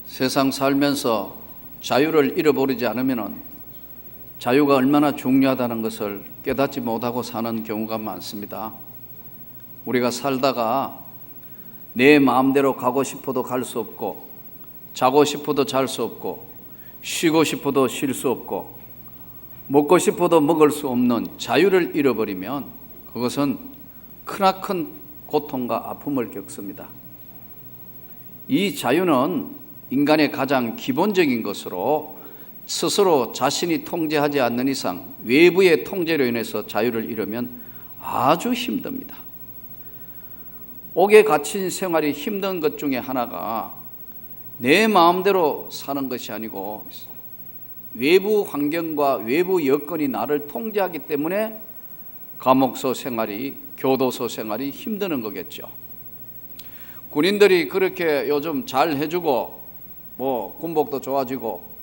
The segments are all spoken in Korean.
세상 살면서 자유를 잃어버리지 않으면 자유가 얼마나 중요하다는 것을 깨닫지 못하고 사는 경우가 많습니다. 우리가 살다가 내 마음대로 가고 싶어도 갈 수 없고, 자고 싶어도 잘 수 없고, 쉬고 싶어도 쉴 수 없고, 먹고 싶어도 먹을 수 없는 자유를 잃어버리면 그것은 크나큰 고통과 아픔을 겪습니다. 이 자유는 인간의 가장 기본적인 것으로 스스로 자신이 통제하지 않는 이상 외부의 통제로 인해서 자유를 잃으면 아주 힘듭니다. 옥에 갇힌 생활이 힘든 것 중에 하나가 내 마음대로 사는 것이 아니고 외부 환경과 외부 여건이 나를 통제하기 때문에 감옥소 생활이, 교도소 생활이 힘드는 거겠죠. 군인들이 그렇게 요즘 잘 해주고 군복도 좋아지고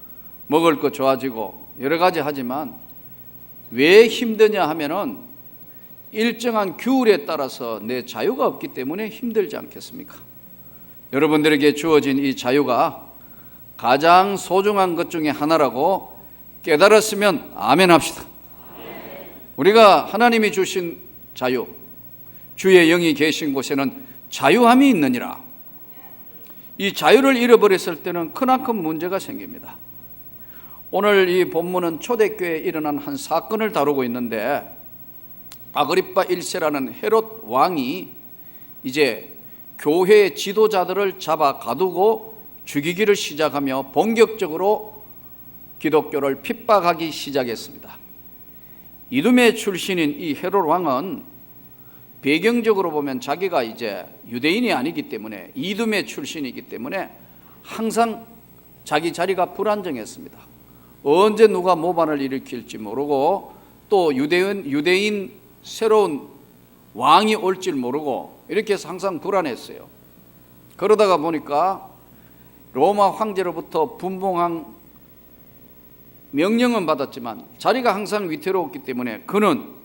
먹을 거 좋아지고 여러 가지 하지만 왜 힘드냐 하면은 일정한 규율에 따라서 내 자유가 없기 때문에 힘들지 않겠습니까? 여러분들에게 주어진 이 자유가 가장 소중한 것 중에 하나라고 깨달았으면 아멘 합시다. 우리가 하나님이 주신 자유, 주의 영이 계신 곳에는 자유함이 있느니라. 이 자유를 잃어버렸을 때는 크나큰 문제가 생깁니다. 오늘 이 본문은 초대교회에 일어난 한 사건을 다루고 있는데, 아그리파 1세라는 헤롯 왕이 이제 교회의 지도자들을 잡아 가두고 죽이기를 시작하며 본격적으로 기독교를 핍박하기 시작했습니다. 이두메 출신인 이 헤롯 왕은 배경적으로 보면 자기가 이제 유대인이 아니기 때문에, 이두메 출신이기 때문에 항상 자기 자리가 불안정했습니다. 언제 누가 모반을 일으킬지 모르고, 또 유대인 새로운 왕이 올 줄 모르고, 이렇게 해서 항상 불안했어요. 그러다가 보니까 로마 황제로부터 분봉한 명령은 받았지만 자리가 항상 위태로웠기 때문에 그는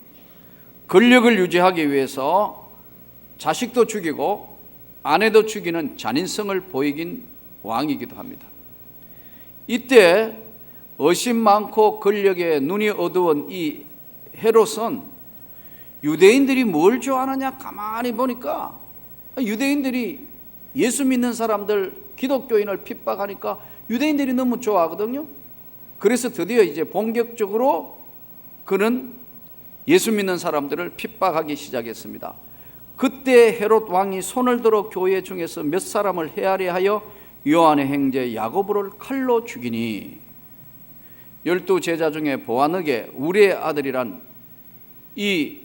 권력을 유지하기 위해서 자식도 죽이고 아내도 죽이는 잔인성을 보이긴 왕이기도 합니다. 이때 의심 많고 권력에 눈이 어두운 이 헤롯은 유대인들이 뭘 좋아하느냐 가만히 보니까 유대인들이 예수 믿는 사람들, 기독교인을 핍박하니까 유대인들이 너무 좋아하거든요. 그래서 드디어 이제 본격적으로 그는 예수 믿는 사람들을 핍박하기 시작했습니다. 그때 헤롯 왕이 손을 들어 교회 중에서 몇 사람을 헤아려 하여 요한의 형제 야고보를 칼로 죽이니, 12제자 중에 보아너게 우리의 아들이란 이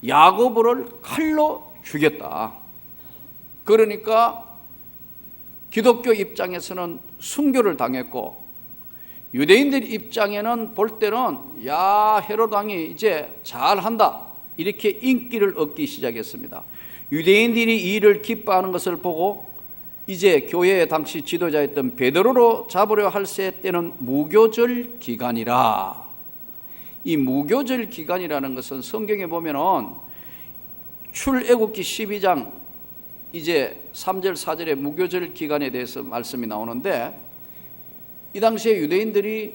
야고보를 칼로 죽였다. 그러니까 기독교 입장에서는 순교를 당했고, 유대인들 입장에는 볼 때는 야, 헤롯 왕이 이제 잘한다, 이렇게 인기를 얻기 시작했습니다. 유대인들이 이 일을 기뻐하는 것을 보고 이제 교회의 당시 지도자였던 베드로로 잡으려 할세 때는 무교절 기간이라. 이 무교절 기간이라는 것은 성경에 보면은 출애굽기 12장 이제 3절 4절에 무교절 기간에 대해서 말씀이 나오는데, 이 당시에 유대인들이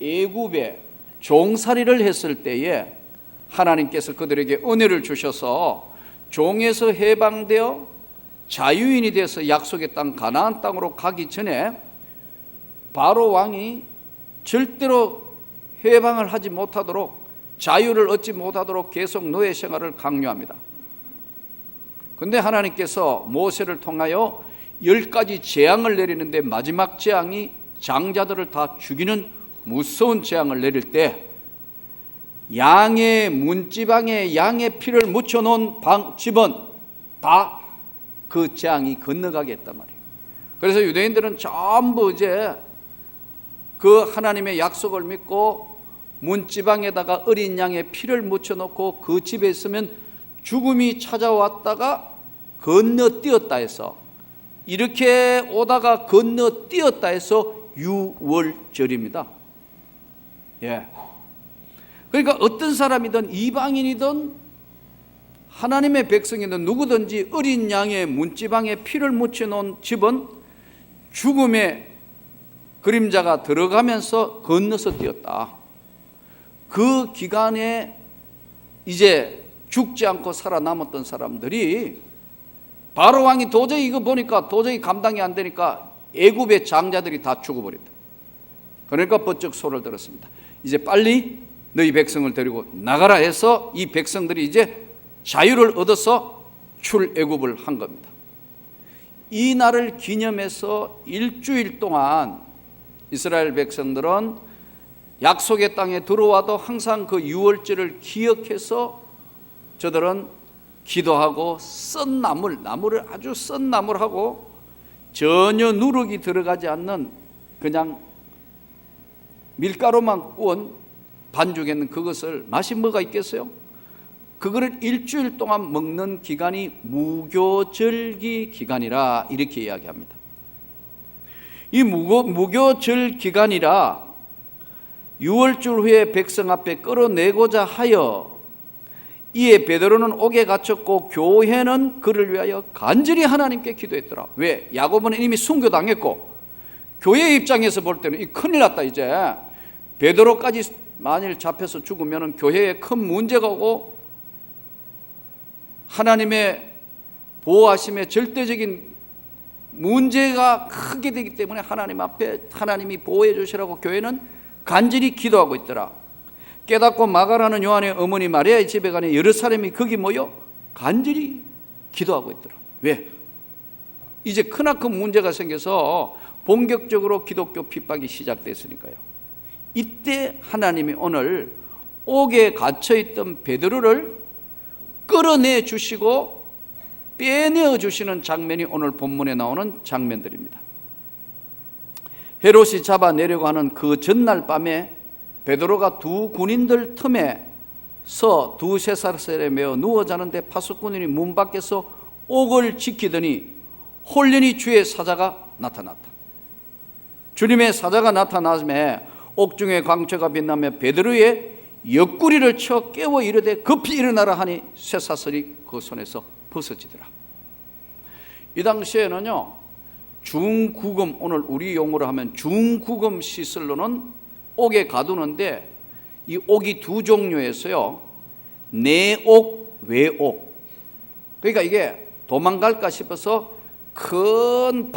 애굽에 종살이를 했을 때에 하나님께서 그들에게 은혜를 주셔서 종에서 해방되어 자유인이 돼서 약속의 땅 가나안 땅으로 가기 전에 바로 왕이 절대로 해방을 하지 못하도록, 자유를 얻지 못하도록 계속 노예 생활을 강요합니다. 그런데 하나님께서 모세를 통하여 10가지 재앙을 내리는데 마지막 재앙이 장자들을 다 죽이는 무서운 재앙을 내릴 때 양의 문지방에 양의 피를 묻혀놓은 집은 다 그 재앙이 건너가게 했단 말이에요. 그래서 유대인들은 전부 이제 그 하나님의 약속을 믿고 문지방에다가 어린 양의 피를 묻혀놓고 그 집에 있으면 죽음이 찾아왔다가 건너뛰었다 해서, 이렇게 오다가 건너뛰었다 해서 유월절입니다. 예. 그러니까 어떤 사람이든 이방인이든 하나님의 백성이든 누구든지 어린 양의 문지방에 피를 묻혀놓은 집은 죽음의 그림자가 들어가면서 건너서 뛰었다. 그 기간에 이제 죽지 않고 살아남았던 사람들이 바로 왕이 도저히 이거 보니까 도저히 감당이 안 되니까 애굽의 장자들이 다 죽어버렸다. 그러니까 번쩍 소를 들었습니다. 이제 빨리 너희 백성을 데리고 나가라 해서 이 백성들이 이제 자유를 얻어서 출애굽을 한 겁니다. 이 날을 기념해서 일주일 동안 이스라엘 백성들은 약속의 땅에 들어와도 항상 그 유월절을 기억해서 저들은 기도하고 썬 나무를 아주 썬 나무를 하고 전혀 누룩이 들어가지 않는 그냥 밀가루만 구운 반죽에는 그것을 맛이 뭐가 있겠어요? 그거를 일주일 동안 먹는 기간이 무교절기 기간이라 이렇게 이야기합니다. 이 무교절 기간이라 유월절 후에 백성 앞에 끌어내고자 하여 이에 베드로는 옥에 갇혔고 교회는 그를 위하여 간절히 하나님께 기도했더라. 왜? 야고보는 이미 순교당했고 교회 입장에서 볼 때는 이 큰일 났다. 이제 베드로까지 만일 잡혀서 죽으면 교회에 큰 문제가 오고 하나님의 보호하심에 절대적인 문제가 크게 되기 때문에 하나님 앞에 하나님이 보호해 주시라고 교회는 간절히 기도하고 있더라. 깨닫고 마가라는 요한의 어머니 마리아의 집에 가니 여러 사람이 거기 모여 간절히 기도하고 있더라. 왜? 이제 크나큰 문제가 생겨서 본격적으로 기독교 핍박이 시작됐으니까요. 이때 하나님이 오늘 옥에 갇혀있던 베드로를 끌어내 주시고 빼내어 주시는 장면이 오늘 본문에 나오는 장면들입니다. 헤롯이 잡아내려고 하는 그 전날 밤에 베드로가 두 군인들 틈에 서 두 쇠사슬에 매어 누워 자는데 파수꾼이 문 밖에서 옥을 지키더니 홀연히 주의 사자가 나타났다. 주님의 사자가 나타나심에 옥중에 광채가 빛나며 베드로의 옆구리를 쳐 깨워 이르되 급히 일어나라 하니 쇠사슬이 그 손에서 벗어지더라. 이 당시에는요, 중구금, 오늘 우리 용어로 하면 중구금 시설로는 옥에 가두는데 이 옥이 두 종류에서요, 내옥, 외옥. 그러니까 이게 도망갈까 싶어서 큰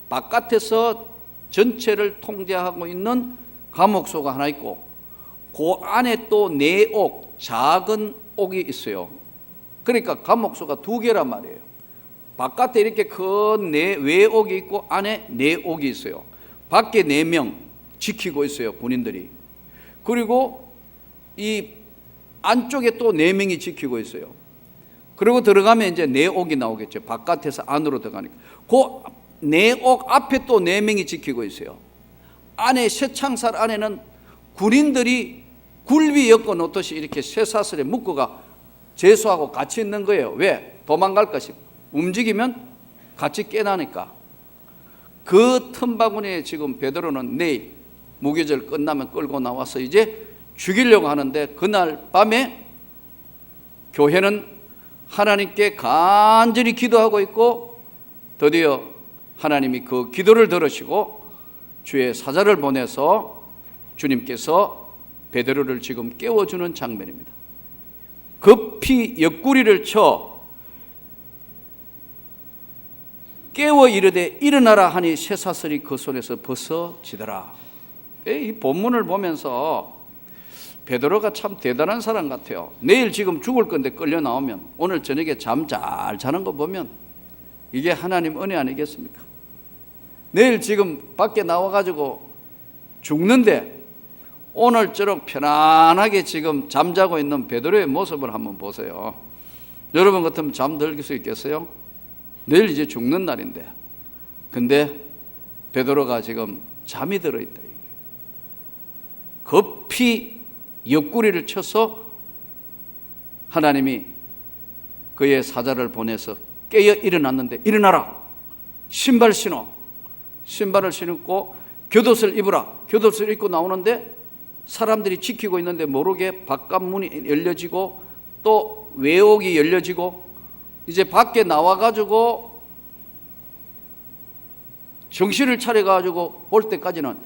바깥에서 전체를 통제하고 있는 감옥소가 하나 있고 그 안에 또 내옥, 작은 옥이 있어요. 그러니까 감옥소가 두 개란 말이에요. 바깥에 이렇게 큰 외옥이 있고 안에 내옥이 있어요. 밖에 4명 지키고 있어요, 군인들이. 그리고 이 안쪽에 또 4명이 지키고 있어요. 그리고 들어가면 이제 내옥이 나오겠죠. 바깥에서 안으로 들어가니까. 그 내옥 앞에 또 4명이 지키고 있어요. 안에 쇠창살 안에는 군인들이 굴비 엮어 놓듯이 이렇게 쇠사슬에 묶어가 제수하고 같이 있는 거예요. 왜? 도망갈까 싶어. 움직이면 같이 깨나니까. 그 틈바구니에 지금 베드로는 내일 무교절 끝나면 끌고 나와서 이제 죽이려고 하는데 그날 밤에 교회는 하나님께 간절히 기도하고 있고 드디어 하나님이 그 기도를 들으시고 주의 사자를 보내서 주님께서 베드로를 지금 깨워주는 장면입니다. 급히 옆구리를 쳐 깨워 이르되 일어나라 하니 쇠사슬이 그 손에서 벗어지더라. 이 본문을 보면서 베드로가 참 대단한 사람 같아요. 내일 지금 죽을 건데 끌려 나오면 오늘 저녁에 잠 잘 자는 거 보면 이게 하나님 은혜 아니겠습니까? 내일 지금 밖에 나와가지고 죽는데 오늘처럼 편안하게 지금 잠자고 있는 베드로의 모습을 한번 보세요. 여러분 같으면 잠들 수 있겠어요? 내일 이제 죽는 날인데 근데 베드로가 지금 잠이 들어있다. 급히 옆구리를 쳐서 하나님이 그의 사자를 보내서 깨어 일어났는데 일어나라, 신발 신어. 신발을 신고 겉옷을 입으라. 겉옷을 입고 나오는데 사람들이 지키고 있는데 모르게 바깥 문이 열려지고 또 외옥이 열려지고 이제 밖에 나와가지고 정신을 차려가지고 볼 때까지는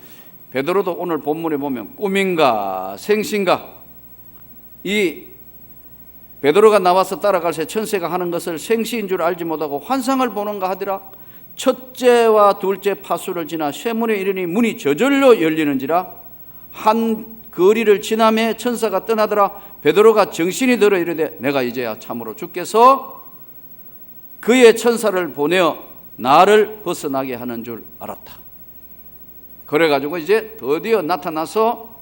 베드로도 오늘 본문에 보면 꿈인가 생신가, 이 베드로가 나와서 따라갈새 천사가 하는 것을 생시인 줄 알지 못하고 환상을 보는가 하더라. 첫째와 둘째 파수를 지나 쇠문에 이르니 문이 저절로 열리는지라. 한 거리를 지나매 천사가 떠나더라. 베드로가 정신이 들어 이르되 내가 이제야 참으로 주께서 그의 천사를 보내어 나를 벗어나게 하는 줄 알았다. 그래가지고 이제 드디어 나타나서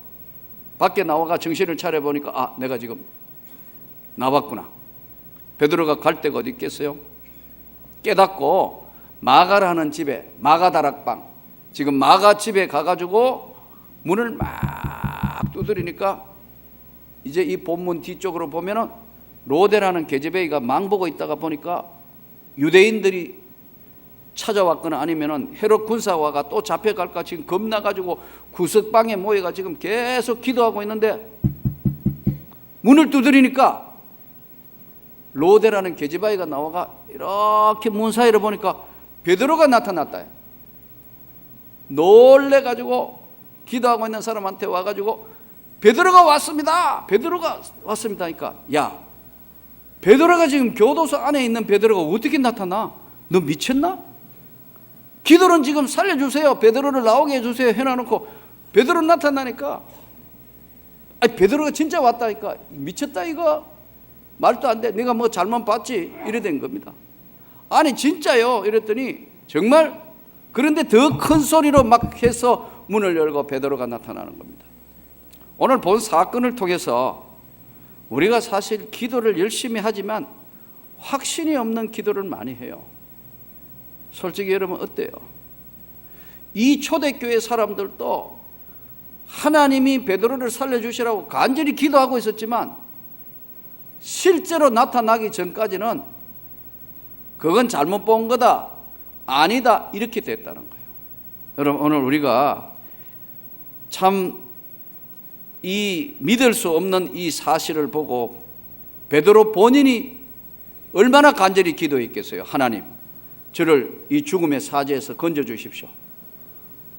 밖에 나와가 정신을 차려보니까 아, 내가 지금 나왔구나. 베드로가 갈 데가 어디 있겠어요? 깨닫고 마가라는 집에, 마가다락방, 지금 마가 집에 가가지고 문을 막 두드리니까 이제 이 본문 뒤쪽으로 보면은 로데라는 계제베이가 망보고 있다가 보니까 유대인들이 찾아왔거나 아니면은 헤롯 군사와가 또 잡혀갈까 지금 겁나가지고 구석방에 모여가 지금 계속 기도하고 있는데 문을 두드리니까 로데라는 계제바이가 나와가 이렇게 문 사이로 보니까 베드로가 나타났다. 놀래가지고 기도하고 있는 사람한테 와가지고 베드로가 왔습니다. 베드로가 왔습니다. 그러니까 야, 베드로가 지금 교도소 안에 있는 베드로가 어떻게 나타나? 너 미쳤나? 기도는 지금 살려주세요. 베드로를 나오게 해주세요. 해놔놓고 베드로 나타나니까 아니 베드로가 진짜 왔다니까 미쳤다 이거. 말도 안 돼. 내가 뭐 잘못 봤지? 이래 된 겁니다. 아니 진짜요. 이랬더니 정말 그런데 더 큰 소리로 막 해서 문을 열고 베드로가 나타나는 겁니다. 오늘 본 사건을 통해서 우리가 사실 기도를 열심히 하지만 확신이 없는 기도를 많이 해요. 솔직히 여러분 어때요? 이 초대교회 사람들도 하나님이 베드로를 살려주시라고 간절히 기도하고 있었지만 실제로 나타나기 전까지는 그건 잘못 본 거다, 아니다 이렇게 됐다는 거예요. 여러분 오늘 우리가 참 이 믿을 수 없는 이 사실을 보고 베드로 본인이 얼마나 간절히 기도했겠어요. 하나님 저를 이 죽음의 사제에서 건져주십시오.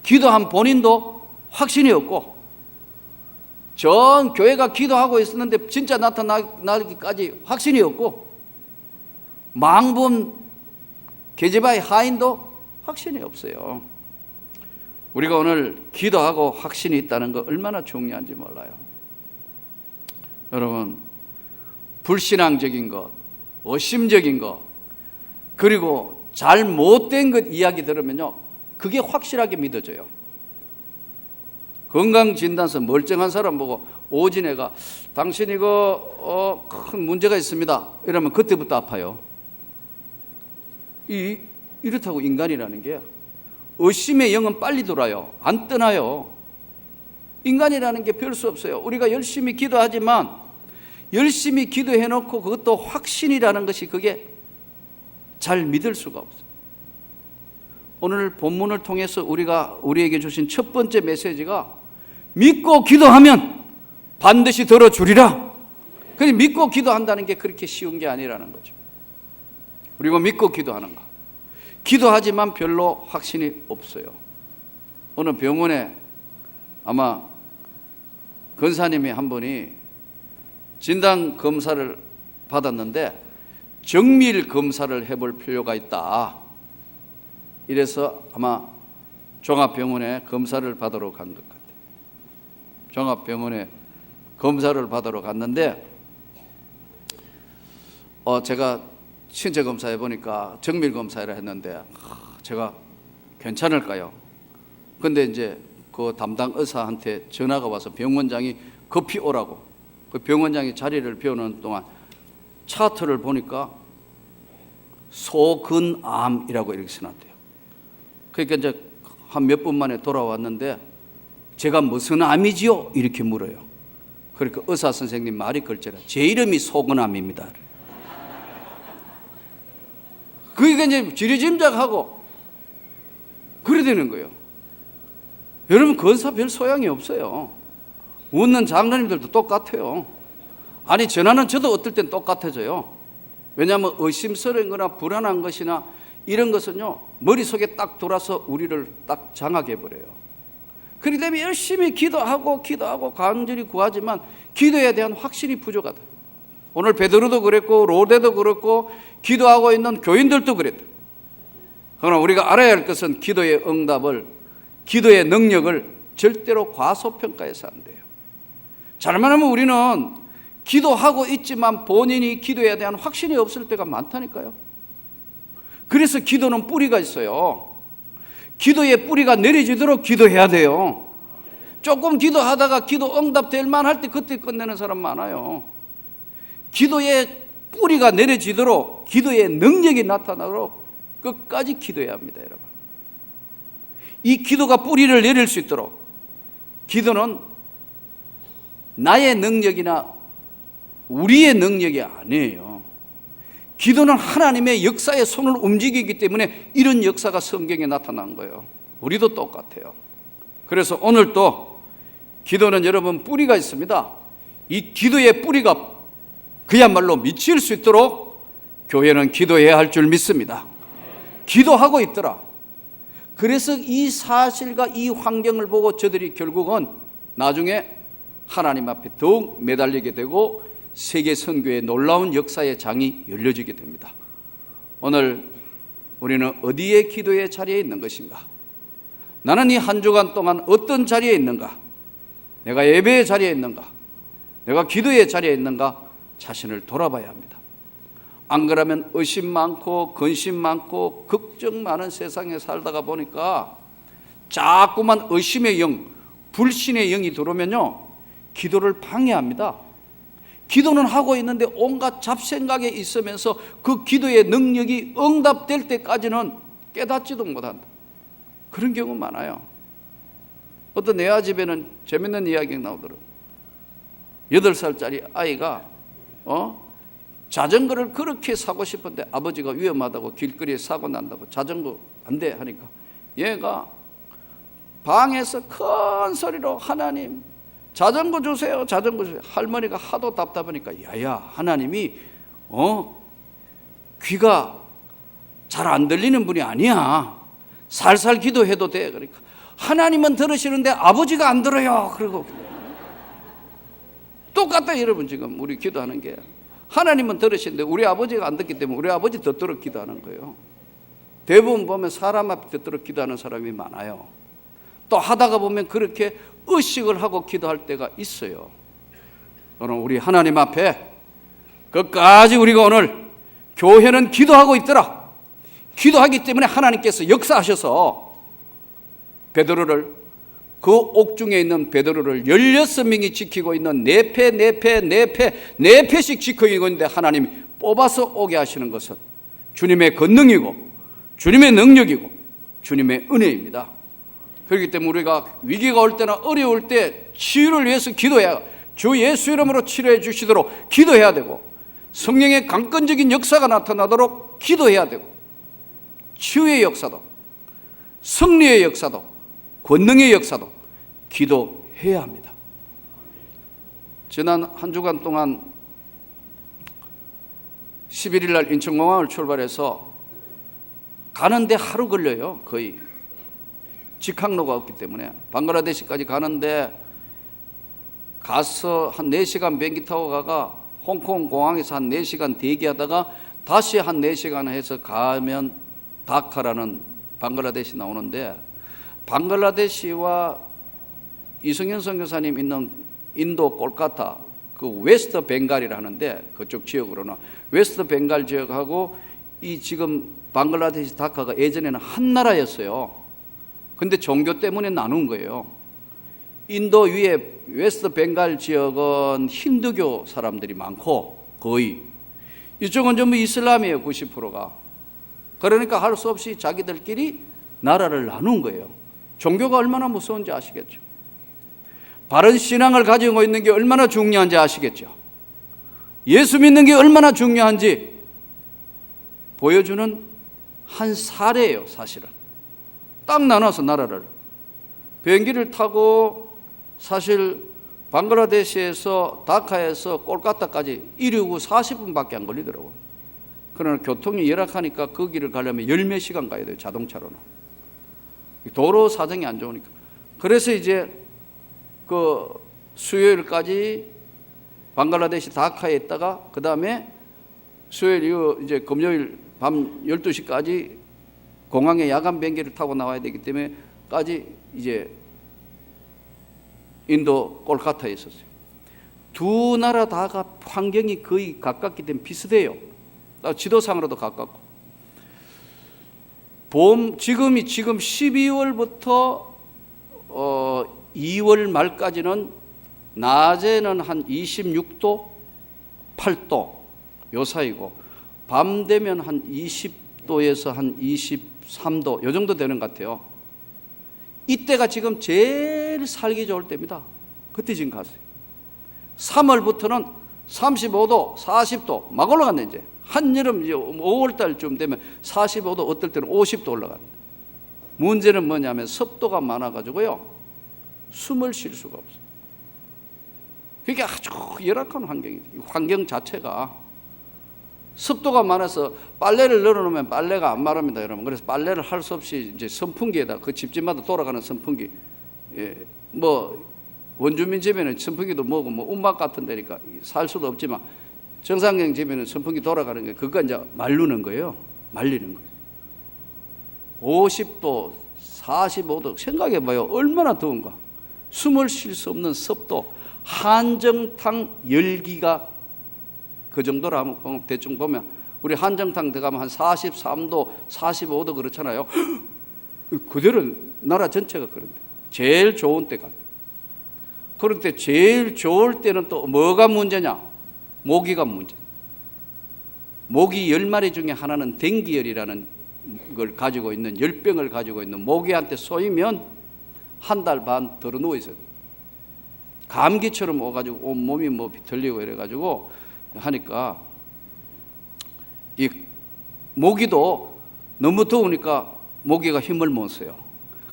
기도한 본인도 확신이 없고 전 교회가 기도하고 있었는데 진짜 나타나기까지 확신이 없고 망본 계제바의 하인도 확신이 없어요. 우리가 오늘 기도하고 확신이 있다는 거 얼마나 중요한지 몰라요. 여러분 불신앙적인 것, 의심적인 것, 그리고 잘못된 것 이야기 들으면요 그게 확실하게 믿어져요. 건강진단서 멀쩡한 사람 보고 오진애가 당신 이거 큰 문제가 있습니다 이러면 그때부터 아파요. 이렇다고 인간이라는 게 의심의 영은 빨리 돌아요. 안 떠나요. 인간이라는 게 별 수 없어요. 우리가 열심히 기도하지만 열심히 기도해놓고 그것도 확신이라는 것이 그게 잘 믿을 수가 없어요. 오늘 본문을 통해서 우리에게 주신 첫 번째 메시지가 믿고 기도하면 반드시 들어주리라. 그래서 믿고 기도한다는 게 그렇게 쉬운 게 아니라는 거죠. 그리고 믿고 기도하는 거. 기도하지만 별로 확신이 없어요. 어느 병원에 아마 근사님이 한 분이 진단 검사를 받았는데 정밀 검사를 해볼 필요가 있다. 이래서 아마 종합병원에 검사를 받으러 간 것 같아요. 종합병원에 검사를 받으러 갔는데 제가 신체 검사해 보니까 정밀 검사를 했는데 제가 괜찮을까요? 근데 이제 그 담당 의사한테 전화가 와서 병원장이 급히 오라고. 그 병원장이 자리를 비우는 동안 차트를 보니까 소근암이라고 이렇게 써놨대요. 그러니까 이제 한 몇 분 만에 돌아왔는데 제가 무슨 암이지요? 이렇게 물어요. 그러니까 의사 선생님 말이 걸쳐라. 제 이름이 소근암입니다. 그게 이제 지리짐작하고 그래 되는 거예요. 여러분 건사 별 소양이 없어요. 웃는 장로님들도 똑같아요. 아니 전화는 저도 어떨 땐 똑같아져요. 왜냐하면 의심스러운 거나 불안한 것이나 이런 것은요, 머릿속에 딱 돌아서 우리를 딱 장악해 버려요. 그렇기 때문에 열심히 기도하고 간절히 구하지만 기도에 대한 확신이 부족하다. 오늘 베드로도 그랬고 로데도 그랬고 기도하고 있는 교인들도 그랬다. 그러나 우리가 알아야 할 것은 기도의 응답을, 기도의 능력을 절대로 과소평가해서 안 돼요. 잘못하면 우리는 기도하고 있지만 본인이 기도에 대한 확신이 없을 때가 많다니까요. 그래서 기도는 뿌리가 있어요. 기도의 뿌리가 내려지도록 기도해야 돼요. 조금 기도하다가 기도 응답될 만할 때 그때 끝내는 사람 많아요. 기도의 뿌리가 내려지도록, 기도의 능력이 나타나도록 끝까지 기도해야 합니다, 여러분. 이 기도가 뿌리를 내릴 수 있도록, 기도는 나의 능력이나 우리의 능력이 아니에요. 기도는 하나님의 역사의 손을 움직이기 때문에 이런 역사가 성경에 나타난 거예요. 우리도 똑같아요. 그래서 오늘도 기도는 여러분 뿌리가 있습니다. 이 기도의 뿌리가 그야말로 미칠 수 있도록 교회는 기도해야 할 줄 믿습니다. 기도하고 있더라. 그래서 이 사실과 이 환경을 보고 저들이 결국은 나중에 하나님 앞에 더욱 매달리게 되고 세계 선교의 놀라운 역사의 장이 열려지게 됩니다. 오늘 우리는 어디에 기도의 자리에 있는 것인가? 나는 이 한 주간 동안 어떤 자리에 있는가? 내가 예배의 자리에 있는가? 내가 기도의 자리에 있는가? 자신을 돌아봐야 합니다. 안 그러면 의심 많고 근심 많고 걱정 많은 세상에 살다가 보니까 자꾸만 의심의 영, 불신의 영이 들어오면요, 기도를 방해합니다. 기도는 하고 있는데 온갖 잡생각에 있으면서 그 기도의 능력이 응답될 때까지는 깨닫지도 못한다. 그런 경우 많아요. 어떤 내아 집에는 재밌는 이야기가 나오더라고요. 8살짜리 아이가 자전거를 그렇게 사고 싶은데 아버지가 위험하다고 길거리에 사고 난다고 자전거 안 돼 하니까 얘가 방에서 큰 소리로 하나님 자전거 주세요, 자전거 주세요. 할머니가 하도 답답하니까 야야, 하나님이 귀가 잘 안 들리는 분이 아니야. 살살 기도해도 돼. 그러니까 하나님은 들으시는데 아버지가 안 들어요. 그리고 똑같다 여러분. 지금 우리 기도하는 게 하나님은 들으시는데 우리 아버지가 안 듣기 때문에 우리 아버지 듣도록 기도하는 거예요. 대부분 보면 사람 앞에 듣도록 기도하는 사람이 많아요. 또 하다가 보면 그렇게 의식을 하고 기도할 때가 있어요. 오늘 우리 하나님 앞에 끝까지 우리가 오늘 교회는 기도하고 있더라. 기도하기 때문에 하나님께서 역사하셔서 베드로를, 그 옥중에 있는 베드로를 16명이 지키고 있는 4패씩 지키고 있는데 하나님이 뽑아서 오게 하시는 것은 주님의 권능이고 주님의 능력이고 주님의 은혜입니다. 그렇기 때문에 우리가 위기가 올 때나 어려울 때 치유를 위해서 기도해야, 주 예수 이름으로 치료해 주시도록 기도해야 되고, 성령의 강건적인 역사가 나타나도록 기도해야 되고, 치유의 역사도 승리의 역사도 권능의 역사도 기도해야 합니다. 지난 한 주간 동안 11일 날 인천공항을 출발해서 가는데 하루 걸려요. 거의 직항로가 없기 때문에 방글라데시까지 가는데 가서 한 4시간 비행기 타고 가가 홍콩 공항에서 한 4시간 대기하다가 다시 한 4시간 해서 가면 다카라는 방글라데시 나오는데, 방글라데시와 이승현 선교사님 있는 인도 콜카타 그 웨스트 벵갈이라 하는데, 그쪽 지역으로는 웨스트 벵갈 지역하고 이 지금 방글라데시 다카가 예전에는 한 나라였어요. 근데 종교 때문에 나눈 거예요. 인도 위에 웨스트 벵갈 지역은 힌두교 사람들이 많고 거의, 이쪽은 전부 이슬람이에요. 90%가. 그러니까 할 수 없이 자기들끼리 나라를 나눈 거예요. 종교가 얼마나 무서운지 아시겠죠? 바른 신앙을 가지고 있는 게 얼마나 중요한지 아시겠죠? 예수 믿는 게 얼마나 중요한지 보여주는 한 사례예요. 사실은 딱 나눠서 나라를, 비행기를 타고 사실 방글라데시에서 다카에서 콜카타까지 이륙 후 40분밖에 안 걸리더라고요. 그러나 교통이 열악하니까 그 길을 가려면 열몇 시간 가야 돼요, 자동차로는. 도로 사정이 안 좋으니까. 그래서 이제 그 수요일까지 방글라데시 다카에 있다가 그 다음에 수요일 이후 이제 금요일 밤 12시까지 공항에 야간 비행기를 타고 나와야 되기 때문에까지 이제 인도 콜카타에 있었어요. 두 나라 다가 환경이 거의 가깝기 때문에 비슷해요. 지도상으로도 가깝고. 지금 12월부터 2월 말까지는 낮에는 한 26도, 8도 요 사이고 밤 되면 한 20도에서 한 23도 요 정도 되는 것 같아요. 이때가 지금 제일 살기 좋을 때입니다. 그때 지금 갔어요. 3월부터는 35도, 40도 막 올라갔네. 이제 한여름 이제 5월달쯤 되면 45도, 어떨 때는 50도 올라갔네. 문제는 뭐냐면 습도가 많아가지고요, 숨을 쉴 수가 없어요. 그게 아주 열악한 환경이죠. 환경 자체가 습도가 많아서 빨래를 널어놓으면 빨래가 안 마릅니다, 여러분. 그래서 빨래를 할 수 없이 이제 선풍기에다, 그 집집마다 돌아가는 선풍기, 뭐 원주민 집에는 선풍기도 뭐고 뭐 운막 같은 데니까 살 수도 없지만 정상경 집에는 선풍기 돌아가는 게 그거 이제 말르는 거예요. 말리는 거예요. 50도, 45도 생각해봐요. 얼마나 더운가. 숨을 쉴 수 없는 습도, 한정탕 열기가 그 정도로 한번 대충 보면 우리 한정탕 들어가면 한 43도, 45도 그렇잖아요. 그대로 나라 전체가 그런데 제일 좋은 때가. 그런데 제일 좋을 때는 또 뭐가 문제냐? 모기가 문제. 모기 10마리 중에 하나는 댕기열이라는 걸 가지고 있는, 열병을 가지고 있는 모기한테 쏘이면 한 달 반 들어 누워 있어요. 감기처럼 오가지고 온몸이 뭐 비틀리고 이래가지고 하니까 이 모기도 너무 더우니까 모기가 힘을 못 써요.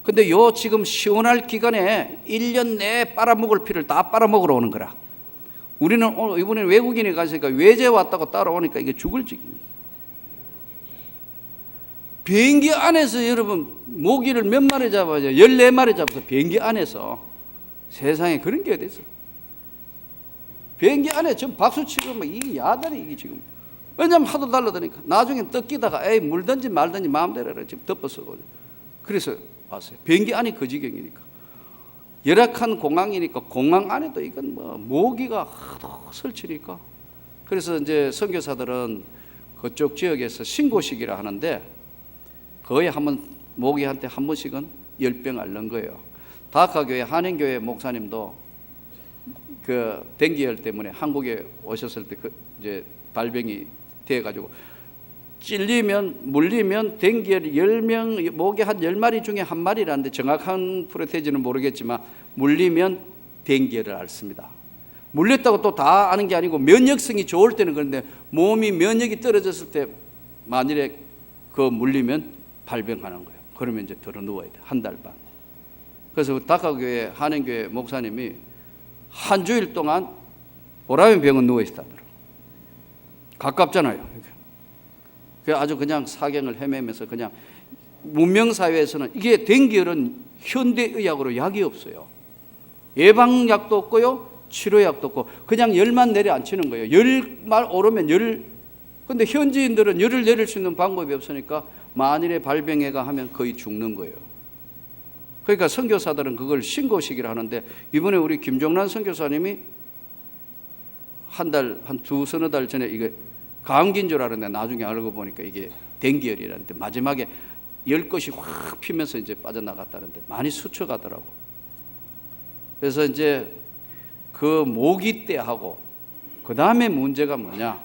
근데 요 지금 시원할 기간에 1년 내에 빨아먹을 피를 다 빨아먹으러 오는 거라. 우리는 이번에 외국인이 가시니까 외제 왔다고 따라오니까 이게 죽을 지경이에요. 비행기 안에서 여러분 모기를 몇 마리 잡아요? 14마리 잡아서 비행기 안에서. 세상에 그런 게 어디 있어? 비행기 안에 지금 박수 치고 막 이게 야단이 이게 지금. 왜냐면 하도 달라드니까 나중에 뜯기다가 에이 물든지 말든지 마음대로 해라 지금 덮어서. 그래서 왔어요. 비행기 안이 그 지경이니까. 열악한 공항이니까 공항 안에도 이건 뭐 모기가 하도 설치니까. 그래서 이제 선교사들은 그쪽 지역에서 신고식이라 하는데 거의 한번 모기한테 한 번씩은 열병 앓는 거예요. 다카교회 한인교회 목사님도 그 댕기열 때문에 한국에 오셨을 때 그 이제 발병이 돼가지고 찔리면 물리면 댕기열 10명 모기 한 10마리 중에 한 마리라는데 정확한 프로테이지는 모르겠지만 물리면 댕기열을 앓습니다. 물렸다고 또 다 아는 게 아니고 면역성이 좋을 때는 그런데 몸이 면역이 떨어졌을 때 만일에 그 물리면 발병하는 거예요. 그러면 이제 들어 누워야 돼. 한 달 반. 그래서 다카교회 한인교회 목사님이 한 주일 동안 오라면 병원 누워 있다더라고요. 가깝잖아요. 아주 그냥 사경을 헤매면서 그냥 문명사회에서는 이게 댕기열은 현대의학으로 약이 없어요. 예방약도 없고요, 치료약도 없고 그냥 열만 내려앉히는 거예요. 열만 오르면 열. 근데 현지인들은 열을 내릴 수 있는 방법이 없으니까 만일에 발병해가 하면 거의 죽는 거예요. 그러니까 선교사들은 그걸 신고식이라 하는데 이번에 우리 김종란 선교사님이 한 두서너 달 전에 이게 감기인 줄 알았는데 나중에 알고 보니까 이게 댕기열이라는데 마지막에 열 것이 확 피면서 이제 빠져나갔다는데 많이 수척하더라고. 그래서 이제 그 모기 때하고 그 다음에 문제가 뭐냐?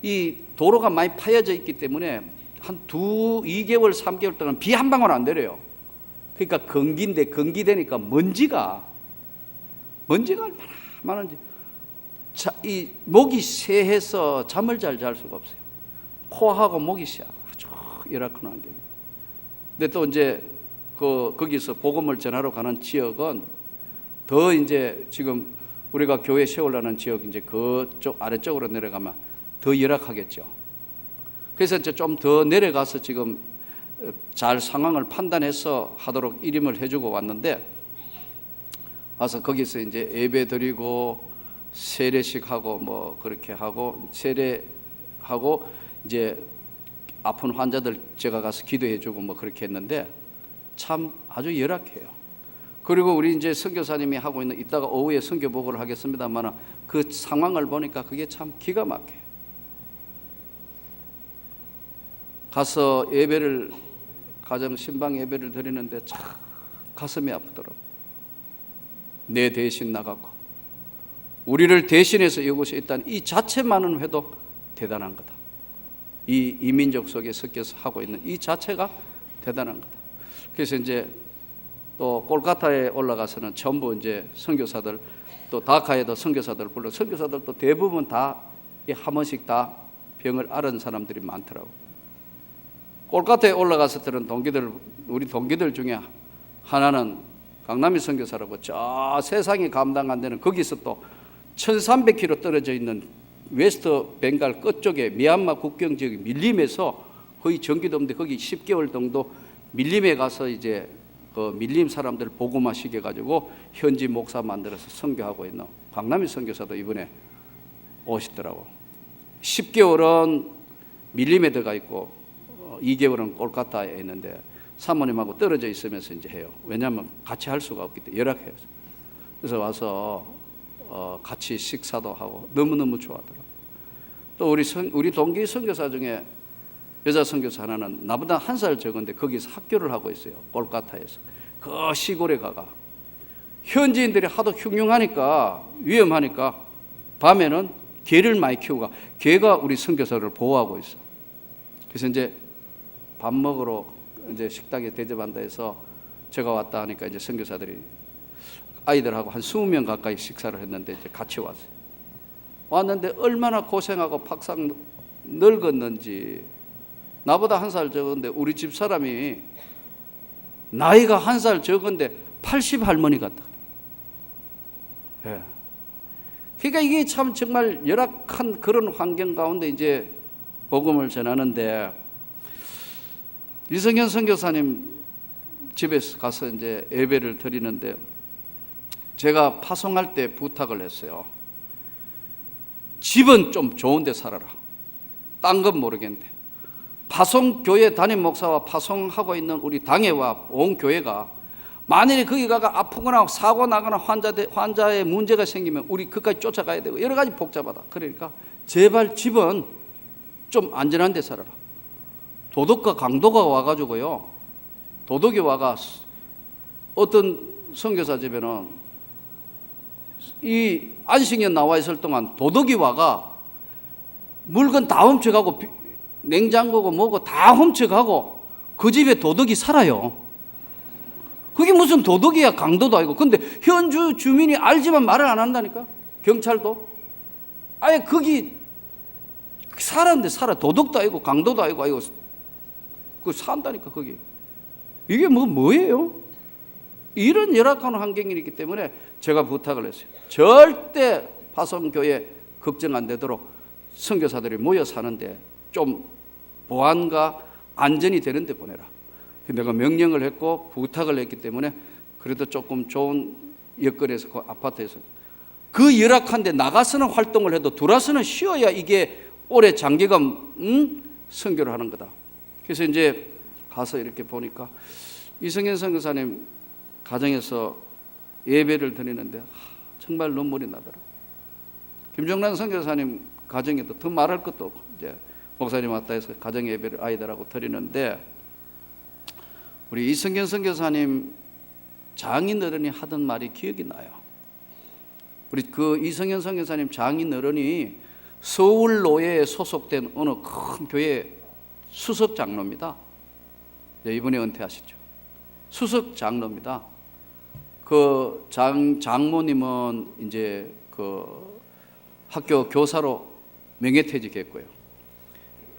이 도로가 많이 파여져 있기 때문에 한 2개월, 3개월 동안 비 한 방울 안 내려요. 그러니까 건기인데 건기되니까 먼지가 얼마나 많은지. 이 목이 쇠해서 잠을 잘 잘 수가 없어요. 코하고 목이 쇠하고 아주 열악한 환경입니다. 근데 또 이제 거기서 복음을 전하러 가는 지역은 더 이제 지금 우리가 교회 세우려는 지역 이제 그쪽 아래쪽으로 내려가면 더 열악하겠죠. 그래서 이제 좀 더 내려가서 지금 잘 상황을 판단해서 하도록 일임을 해주고 왔는데, 와서 거기서 이제 예배 드리고 세례식 하고 뭐 그렇게 하고 세례하고 이제 아픈 환자들 제가 가서 기도해주고 뭐 그렇게 했는데 참 아주 열악해요. 그리고 우리 이제 선교사님이 하고 있는, 이따가 오후에 선교 보고를 하겠습니다만 그 상황을 보니까 그게 참 기가 막혀요. 가서 예배를, 가정 신방 예배를 드리는데 참 가슴이 아프더라고. 내 대신 나가고 우리를 대신해서 이곳에 있다는 이 자체만은 해도 대단한 거다. 이 이민족 속에 섞여서 하고 있는 이 자체가 대단한 거다. 그래서 이제 또 콜카타에 올라가서는 전부 이제 선교사들, 또 다카에도 선교사들 불러, 선교사들도 대부분 다 한 번씩 다 병을 앓은 사람들이 많더라고. 콜카타에 올라가서 들은 동기들, 우리 동기들 중에 하나는 강남이 선교사라고, 저 세상이 감당 안 되는 거기서 또 1300km 떨어져 있는 웨스트 벵갈 끝쪽에 미얀마 국경 지역이 밀림에서 거의 전기도 없는데 거기 10개월 정도 밀림에 가서 이제 그 밀림 사람들 복음화 시켜가지고 현지 목사 만들어서 선교하고 있는 강남이 선교사도 이번에 오시더라고. 10개월은 밀림에 들어가 있고 2개월은 콜카타에 있는데 사모님하고 떨어져 있으면서 이제 해요. 왜냐하면 같이 할 수가 없기 때문에 열악해서. 그래서 와서 같이 식사도 하고 너무너무 좋아하더라고요. 또 우리 동기 선교사 중에 여자 선교사 하나는 나보다 한 살 적은데 거기서 학교를 하고 있어요. 콜카타에서. 그 시골에 가가 현지인들이 하도 흉흉하니까, 위험하니까 밤에는 개를 많이 키우고, 개가 우리 선교사를 보호하고 있어. 그래서 이제 밥 먹으러 이제 식당에 대접한다 해서 제가 왔다 하니까 이제 선교사들이 아이들하고 한 20명 가까이 식사를 했는데 이제 같이 왔는데 얼마나 고생하고 팍상 늙었는지. 나보다 한 살 적은데 우리 집 사람이 나이가 한 살 적은데 80 할머니 같다. 예. 그러니까 이게 참 정말 열악한 그런 환경 가운데 이제 복음을 전하는데, 이성현 선교사님 집에서 가서 이제 예배를 드리는데 제가 파송할 때 부탁을 했어요. 집은 좀 좋은 데 살아라. 딴 건 모르겠는데 파송교회 담임 목사와 파송하고 있는 우리 당회와 온 교회가 만일에 거기 가가 아프거나 사고 나거나 환자의 문제가 생기면 우리 그까지 쫓아가야 되고 여러 가지 복잡하다. 그러니까 제발 집은 좀 안전한 데 살아라. 도덕과 강도가 와가지고요, 도덕이 와가 어떤 선교사 집에는 이 안식년 나와 있을 동안 도덕이 와가 물건 다 훔쳐가고 냉장고고 뭐고 다 훔쳐가고 그 집에 도덕이 살아요. 그게 무슨 도덕이야, 강도도 아니고. 근데 현주 주민이 알지만 말을 안 한다니까. 경찰도 아예 거기 살았는데 살아. 도덕도 아니고 강도도 아니고 그 산다니까. 거기 이게 뭐예요? 이런 열악한 환경이기 때문에 제가 부탁을 했어요. 절대 파송교회 걱정 안 되도록 선교사들이 모여 사는데 좀 보안과 안전이 되는 데 보내라. 내가 명령을 했고 부탁을 했기 때문에 그래도 조금 좋은 여건에서 그 아파트에서 그 열악한데 나가서는 활동을 해도 들어와서는 쉬어야 이게 오래 장기간 선교를 하는 거다. 그래서 이제 가서 이렇게 보니까 이성현 선교사님 가정에서 예배를 드리는데 정말 눈물이 나더라고요. 김종란 선교사님 가정에도 더 말할 것도 없고 이제 목사님 왔다 해서 가정 예배를 아이들하고 드리는데, 우리 이성현 선교사님 장인어른이 하던 말이 기억이 나요. 우리 그 이성현 선교사님 장인어른이 서울 노예에 소속된 어느 큰 교회 수석 장로입니다. 이번에 은퇴하시죠. 수석 장로입니다. 그 장모님은 이제 그 학교 교사로 명예퇴직했고요.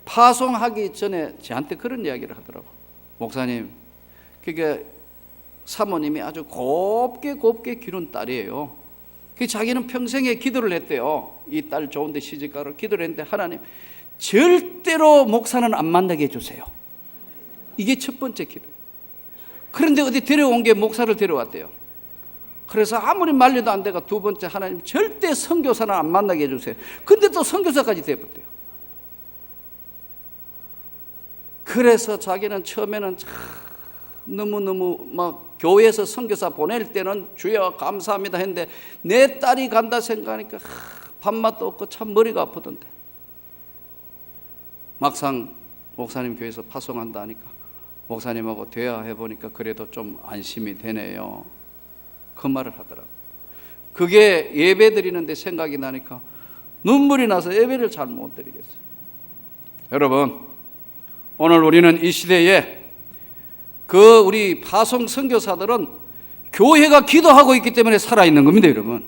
파송하기 전에 저한테 그런 이야기를 하더라고. 목사님, 그게 사모님이 아주 곱게 기른 딸이에요. 그 자기는 평생에 기도를 했대요. 이 딸 좋은데 시집가러 기도를 했는데 하나님 절대로 목사는 안 만나게 해주세요. 이게 첫 번째 기도예요. 그런데 어디 데려온 게 목사를 데려왔대요. 그래서 아무리 말려도 안 돼가 두 번째 하나님 절대 선교사는 안 만나게 해주세요. 근데 또 선교사까지 되었대요. 그래서 자기는 처음에는 너무너무 막 교회에서 선교사 보낼 때는 주여 감사합니다 했는데 내 딸이 간다 생각하니까 밥맛도 없고 참 머리가 아프던데 막상 목사님 교회에서 파송한다 하니까 목사님하고 대화해 보니까 그래도 좀 안심이 되네요. 그 말을 하더라고요. 그게 예배 드리는데 생각이 나니까 눈물이 나서 예배를 잘 못 드리겠어요. 여러분, 오늘 우리는 이 시대에 우리 파송 선교사들은 교회가 기도하고 있기 때문에 살아있는 겁니다, 여러분.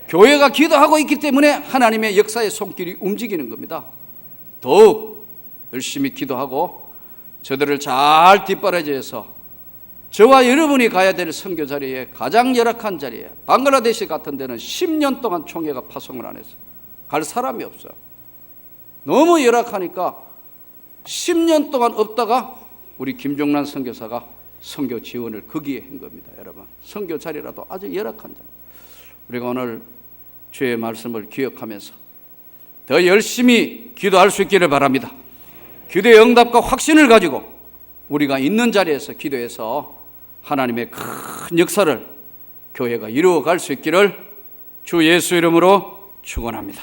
교회가 기도하고 있기 때문에 하나님의 역사의 손길이 움직이는 겁니다. 더욱 열심히 기도하고 저들을 잘 뒷바라지해서 저와 여러분이 가야 될 선교 자리에 가장 열악한 자리에 방글라데시 같은 데는 10년 동안 총회가 파송을 안 했어요. 갈 사람이 없어요. 너무 열악하니까 10년 동안 없다가 우리 김종란 선교사가 선교 지원을 거기에 한 겁니다. 여러분, 선교 자리라도 아주 열악한 자리. 우리가 오늘 주의 말씀을 기억하면서 더 열심히 기도할 수 있기를 바랍니다. 기도의 응답과 확신을 가지고 우리가 있는 자리에서 기도해서 하나님의 큰 역사를 교회가 이루어갈 수 있기를 주 예수 이름으로 축원합니다.